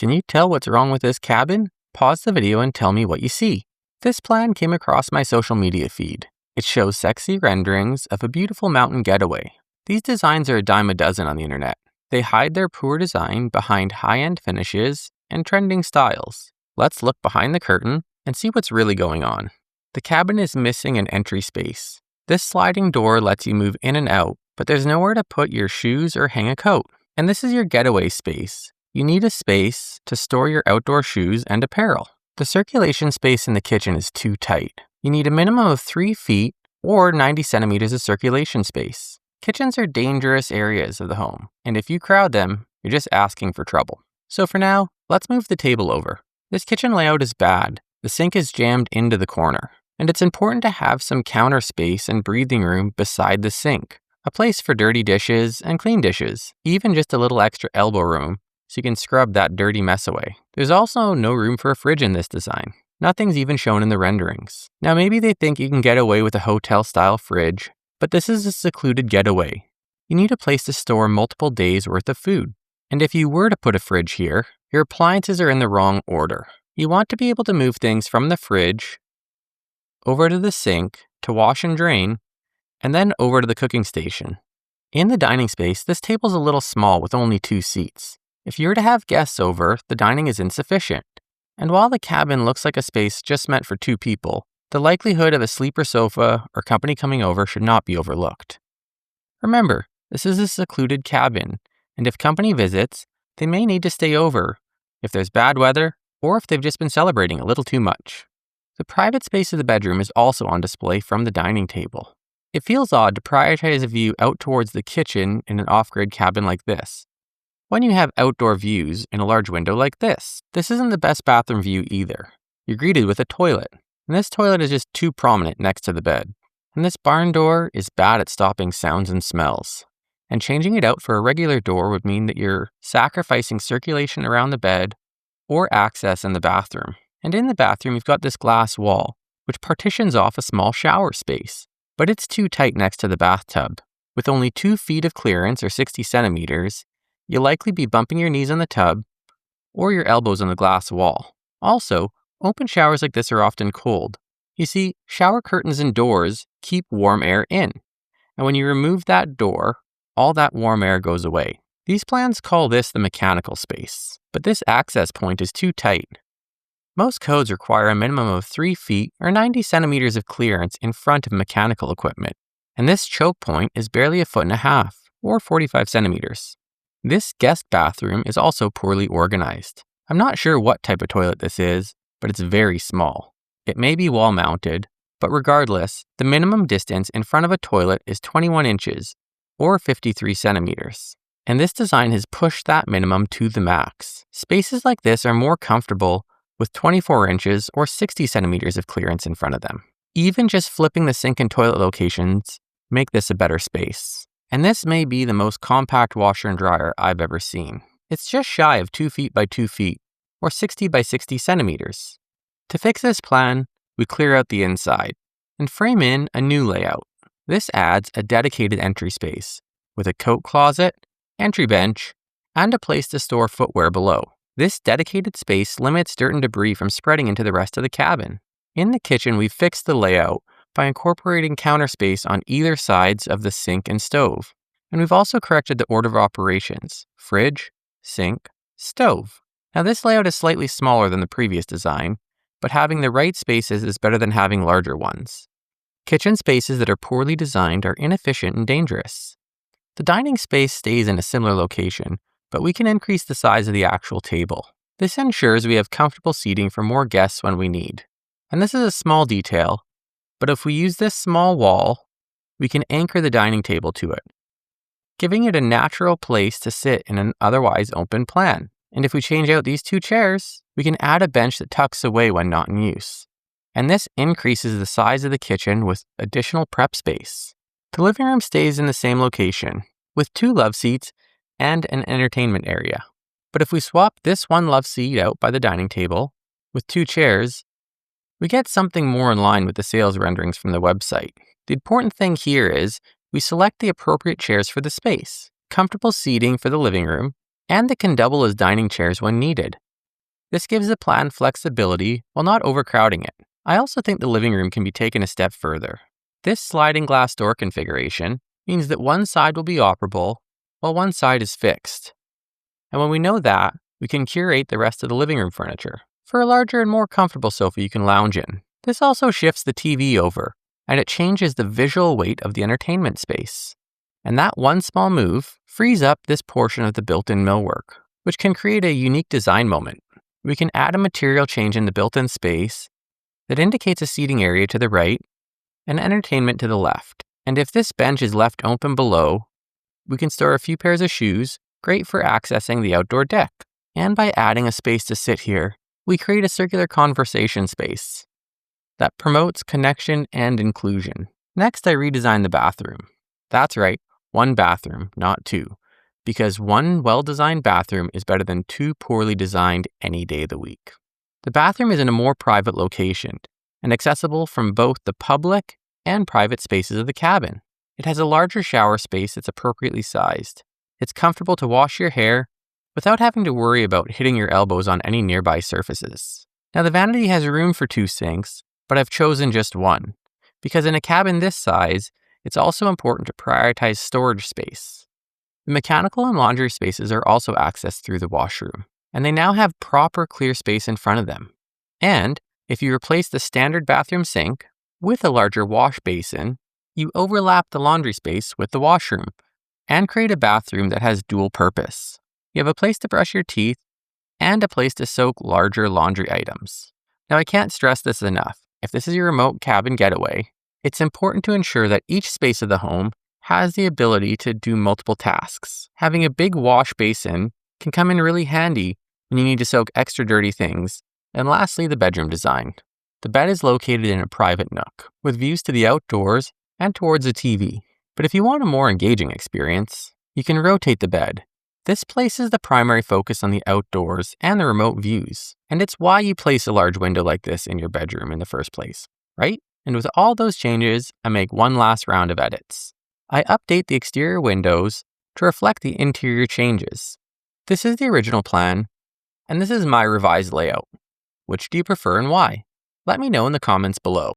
Can you tell what's wrong with this cabin? Pause the video and tell me what you see. This plan came across my social media feed. It shows sexy renderings of a beautiful mountain getaway. These designs are a dime a dozen on the internet. They hide their poor design behind high-end finishes and trending styles. Let's look behind the curtain and see what's really going on. The cabin is missing an entry space. This sliding door lets you move in and out, but there's nowhere to put your shoes or hang a coat. And this is your getaway space. You need a space to store your outdoor shoes and apparel. The circulation space in the kitchen is too tight. You need a minimum of 3 feet or 90 centimeters of circulation space. Kitchens are dangerous areas of the home, and if you crowd them, you're just asking for trouble. So for now, let's move the table over. This kitchen layout is bad. The sink is jammed into the corner, and it's important to have some counter space and breathing room beside the sink, a place for dirty dishes and clean dishes, even just a little extra elbow room so you can scrub that dirty mess away. There's also no room for a fridge in this design. Nothing's even shown in the renderings. Now maybe they think you can get away with a hotel-style fridge, but this is a secluded getaway. You need a place to store multiple days' worth of food. And if you were to put a fridge here, your appliances are in the wrong order. You want to be able to move things from the fridge over to the sink to wash and drain, and then over to the cooking station. In the dining space, this table's a little small with only 2 seats. If you were to have guests over, the dining is insufficient. And while the cabin looks like a space just meant for 2 people, the likelihood of a sleeper sofa or company coming over should not be overlooked. Remember, this is a secluded cabin, and if company visits, they may need to stay over if there's bad weather or if they've just been celebrating a little too much. The private space of the bedroom is also on display from the dining table. It feels odd to prioritize a view out towards the kitchen in an off-grid cabin like this, when you have outdoor views in a large window like this. This isn't the best bathroom view either. You're greeted with a toilet, and this toilet is just too prominent next to the bed. And this barn door is bad at stopping sounds and smells. And changing it out for a regular door would mean that you're sacrificing circulation around the bed or access in the bathroom. And in the bathroom, you've got this glass wall, which partitions off a small shower space. But it's too tight next to the bathtub. With only 2 feet of clearance, or 60 centimeters, you'll likely be bumping your knees on the tub or your elbows on the glass wall. Also, open showers like this are often cold. You see, shower curtains and doors keep warm air in. And when you remove that door, all that warm air goes away. These plans call this the mechanical space, but this access point is too tight. Most codes require a minimum of 3 feet or 90 centimeters of clearance in front of mechanical equipment, and this choke point is barely 1.5 feet or 45 centimeters. This guest bathroom is also poorly organized. I'm not sure what type of toilet this is, but it's very small. It may be wall mounted, but regardless, the minimum distance in front of a toilet is 21 inches or 53 centimeters. And this design has pushed that minimum to the max. Spaces like this are more comfortable with 24 inches or 60 centimeters of clearance in front of them. Even just flipping the sink and toilet locations make this a better space. And this may be the most compact washer and dryer I've ever seen. It's just shy of 2 feet by 2 feet or 60 by 60 centimeters. To fix this plan, we clear out the inside and frame in a new layout. This adds a dedicated entry space with a coat closet, entry bench, and a place to store footwear below. This dedicated space limits dirt and debris from spreading into the rest of the cabin. In the kitchen, we've fixed the layout by incorporating counter space on either sides of the sink and stove. And we've also corrected the order of operations: fridge, sink, stove. Now this layout is slightly smaller than the previous design, but having the right spaces is better than having larger ones. Kitchen spaces that are poorly designed are inefficient and dangerous. The dining space stays in a similar location, but we can increase the size of the actual table. This ensures we have comfortable seating for more guests when we need. And this is a small detail, but if we use this small wall, we can anchor the dining table to it, giving it a natural place to sit in an otherwise open plan. And if we change out these 2 chairs, we can add a bench that tucks away when not in use. And this increases the size of the kitchen with additional prep space. The living room stays in the same location, with 2 love seats and an entertainment area. But if we swap this one love seat out by the dining table with 2 chairs, we get something more in line with the sales renderings from the website. The important thing here is we select the appropriate chairs for the space, comfortable seating for the living room, and that can double as dining chairs when needed. This gives the plan flexibility while not overcrowding it. I also think the living room can be taken a step further. This sliding glass door configuration means that one side will be operable while one side is fixed. And when we know that, we can curate the rest of the living room furniture for a larger and more comfortable sofa you can lounge in. This also shifts the TV over, and it changes the visual weight of the entertainment space. And that one small move frees up this portion of the built-in millwork, which can create a unique design moment. We can add a material change in the built-in space that indicates a seating area to the right and entertainment to the left. And if this bench is left open below, we can store a few pairs of shoes, great for accessing the outdoor deck. And by adding a space to sit here, we create a circular conversation space that promotes connection and inclusion. Next, I redesigned the bathroom. That's right, one bathroom, not two, because one well-designed bathroom is better than two poorly designed any day of the week. The bathroom is in a more private location and accessible from both the public and private spaces of the cabin. It has a larger shower space that's appropriately sized. It's comfortable to wash your hair without having to worry about hitting your elbows on any nearby surfaces. Now, the vanity has room for two sinks, but I've chosen just one, because in a cabin this size, it's also important to prioritize storage space. The mechanical and laundry spaces are also accessed through the washroom, and they now have proper clear space in front of them. And if you replace the standard bathroom sink with a larger wash basin, you overlap the laundry space with the washroom and create a bathroom that has dual purpose. You have a place to brush your teeth and a place to soak larger laundry items. Now, I can't stress this enough. If this is your remote cabin getaway, it's important to ensure that each space of the home has the ability to do multiple tasks. Having a big wash basin can come in really handy when you need to soak extra dirty things. And lastly, the bedroom design. The bed is located in a private nook with views to the outdoors and towards the TV. But if you want a more engaging experience, you can rotate the bed. This places the primary focus on the outdoors and the remote views. And it's why you place a large window like this in your bedroom in the first place, right? And with all those changes, I make one last round of edits. I update the exterior windows to reflect the interior changes. This is the original plan, and this is my revised layout. Which do you prefer and why? Let me know in the comments below.